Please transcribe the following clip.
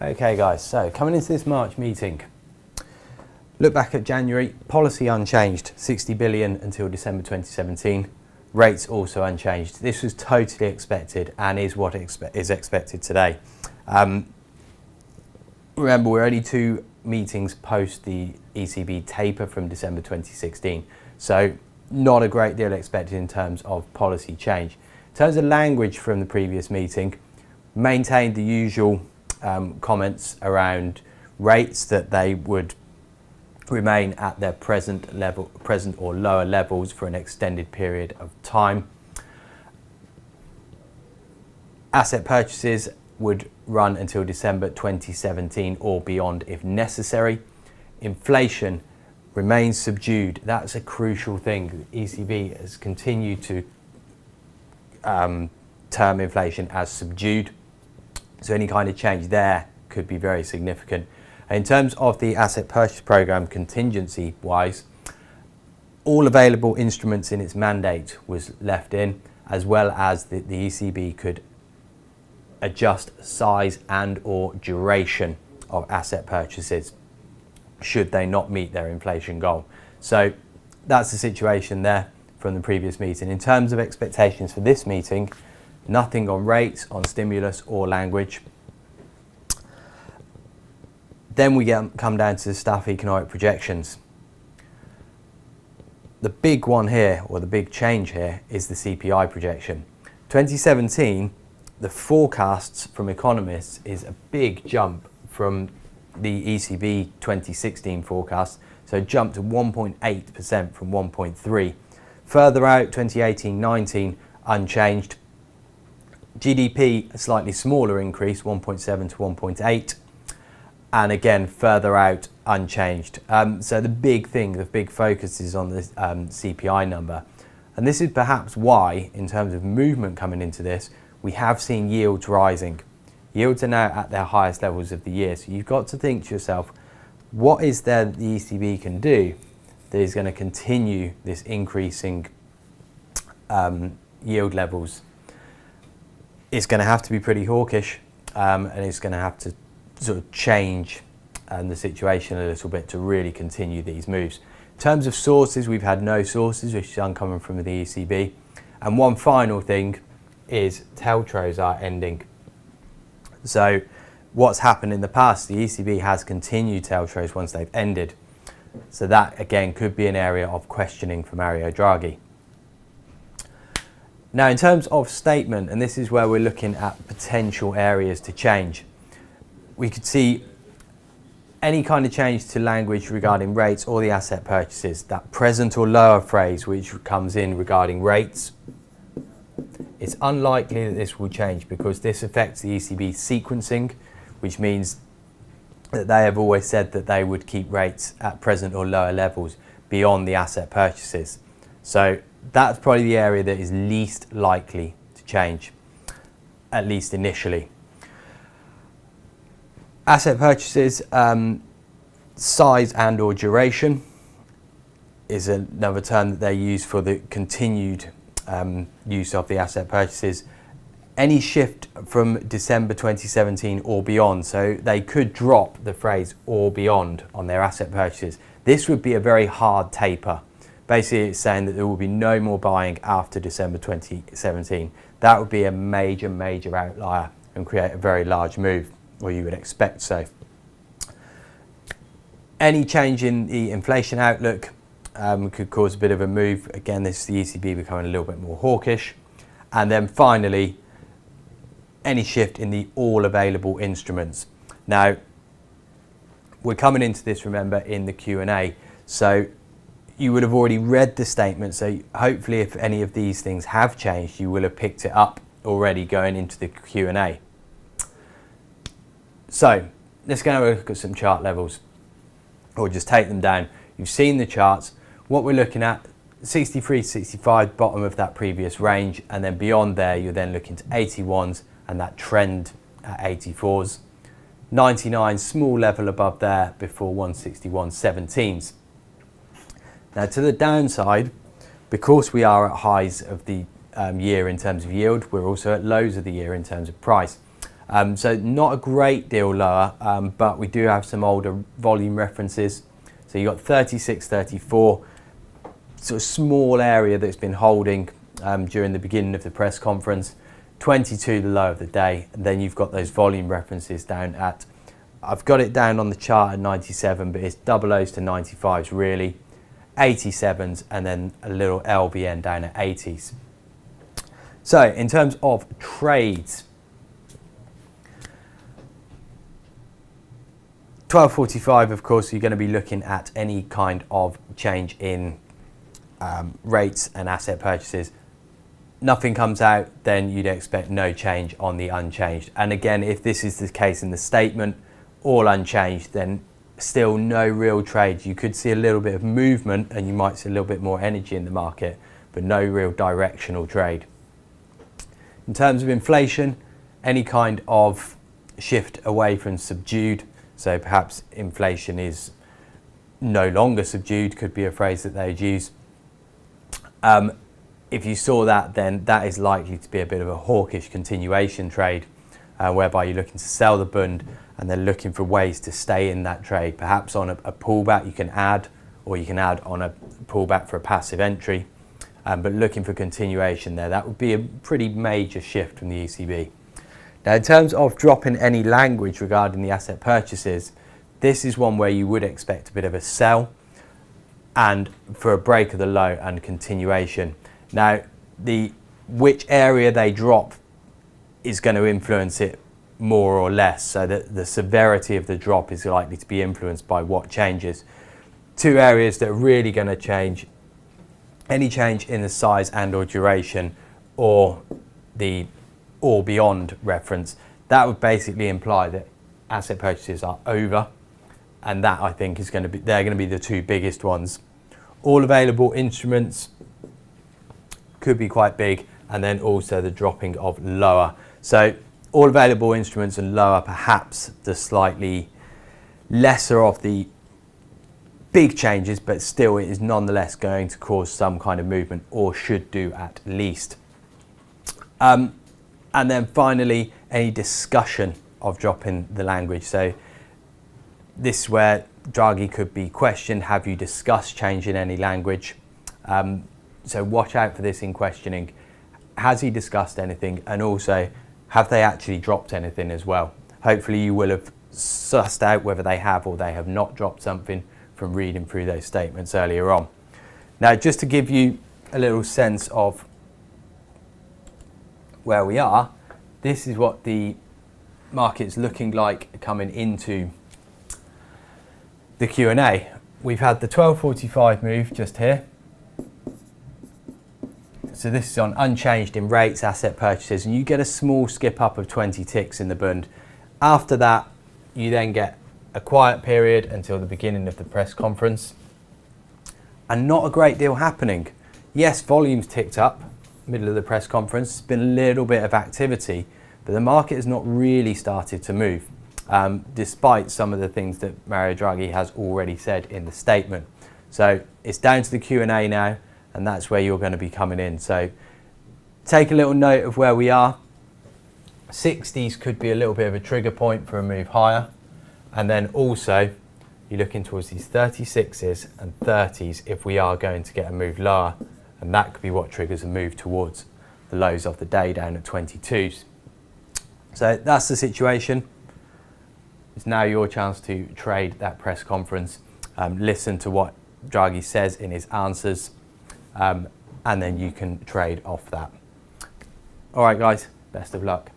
Okay guys, so coming into this March meeting, look back at January, policy unchanged, 60 billion until December 2017, rates also unchanged. This was totally expected and is what is expected today. Remember, we're only 2 meetings post the ECB taper from December 2016, so not a great deal expected in terms of policy change. In terms of language from the previous meeting, maintained the usual comments around rates, that they would remain at their present or lower levels for an extended period of time. Asset purchases would run until December 2017 or beyond if necessary. Inflation remains subdued. That's a crucial thing. The ECB has continued to term inflation as subdued. So any kind of change there could be very significant. In terms of the asset purchase programme, contingency wise, all available instruments in its mandate was left in, as well as the ECB could adjust size and or duration of asset purchases should they not meet their inflation goal. So that's the situation there from the previous meeting. In terms of expectations for this meeting, nothing on rates, on stimulus or language. Then we come down to the staff economic projections. The big one here, or the big change here, is the CPI projection. 2017, the forecasts from economists is a big jump from the ECB 2016 forecast, so it jumped to 1.8% from 1.3%. Further out, 2018-19, unchanged. GDP, a slightly smaller increase, 1.7 to 1.8, and again further out, unchanged. So the big thing, the big focus is on the CPI number, and this is perhaps why, in terms of movement coming into this, we have seen yields rising. Yields are now at their highest levels of the year, so you've got to think to yourself, what is there that the ECB can do that is going to continue this increasing yield levels? It's going to have to be pretty hawkish, and it's going to have to sort of change the situation a little bit to really continue these moves. In terms of sources, we've had no sources, which is uncommon from the ECB. And one final thing is TLTROs are ending. So what's happened in the past, the ECB has continued TLTROs once they've ended. So that again could be an area of questioning for Mario Draghi. Now, in terms of statement, and this is where we're looking at potential areas to change, we could see any kind of change to language regarding rates or the asset purchases. That present or lower phrase which comes in regarding rates, it's unlikely that this will change because this affects the ECB sequencing, which means that they have always said that they would keep rates at present or lower levels beyond the asset purchases. So that's probably the area that is least likely to change, at least initially. Asset purchases, size and or duration is another term that they use for the continued use of the asset purchases. Any shift from December 2017 or beyond, so they could drop the phrase or beyond on their asset purchases. This would be a very hard taper. Basically, it's saying that there will be no more buying after December 2017. That would be a major, major outlier and create a very large move, or you would expect so. Any change in the inflation outlook could cause a bit of a move. Again, this is the ECB becoming a little bit more hawkish. And then finally, any shift in the all available instruments. Now, we're coming into this, remember, in the Q&A. So you would have already read the statement. So hopefully if any of these things have changed, you will have picked it up already going into the Q&A. So let's go and have a look at some chart levels, or just take them down. You've seen the charts. What we're looking at, 63 to 65, bottom of that previous range, and then beyond there, you're then looking to 81s and that trend at 84s. 99, small level above there before 161, 17s. Now to the downside, because we are at highs of the year in terms of yield, we're also at lows of the year in terms of price. So not a great deal lower, but we do have some older volume references. So you got 36, 34, sort of small area that's been holding during the beginning of the press conference. 22, the low of the day, and then you've got those volume references down at, I've got it down on the chart at 97, but it's double O's to 95s really, 87s, and then a little LVN down at 80s. So in terms of trades, 12:45, of course, you're going to be looking at any kind of change in rates and asset purchases. Nothing comes out, then you'd expect no change on the unchanged. And again, if this is the case in the statement, all unchanged, then still no real trade. You could see a little bit of movement and you might see a little bit more energy in the market, but no real directional trade. In terms of inflation, any kind of shift away from subdued, so perhaps inflation is no longer subdued, could be a phrase that they'd use. If you saw that, then that is likely to be a bit of a hawkish continuation trade, whereby you're looking to sell the bund and they're looking for ways to stay in that trade. Perhaps on a pullback you can add, or you can add on a pullback for a passive entry, but looking for continuation there. That would be a pretty major shift from the ECB. Now, in terms of dropping any language regarding the asset purchases, this is one where you would expect a bit of a sell and for a break of the low and continuation. Now, which area they drop is going to influence it more or less, so that the severity of the drop is likely to be influenced by what changes. Two areas that are really going to change: any change in the size and or duration, or the or beyond reference. That would basically imply that asset purchases are over, and that I think is going to be, they're going to be the two biggest ones. All available instruments could be quite big, and then also the dropping of lower. So all available instruments and lower, perhaps the slightly lesser of the big changes, but still it is nonetheless going to cause some kind of movement, or should do at least. And then finally, any discussion of dropping the language. So this is where Draghi could be questioned: have you discussed changing any language? So watch out for this in questioning. Has he discussed anything? And also, have they actually dropped anything as well? Hopefully you will have sussed out whether they have or they have not dropped something from reading through those statements earlier on. Now, just to give you a little sense of where we are, this is what the market's looking like coming into the Q&A. We've had the 12:45 move just here. So this is on unchanged in rates, asset purchases, and you get a small skip up of 20 ticks in the bund. After that, you then get a quiet period until the beginning of the press conference, and not a great deal happening. Yes, volumes ticked up, middle of the press conference, it's been a little bit of activity, but the market has not really started to move, despite some of the things that Mario Draghi has already said in the statement. So it's down to the Q&A now, and that's where you're going to be coming in. So take a little note of where we are. 60s could be a little bit of a trigger point for a move higher. And then also you're looking towards these 36s and 30s if we are going to get a move lower. And that could be what triggers a move towards the lows of the day down at 22s. So that's the situation. It's now your chance to trade that press conference. Listen to what Draghi says in his answers. And then you can trade off that. All right, guys, best of luck.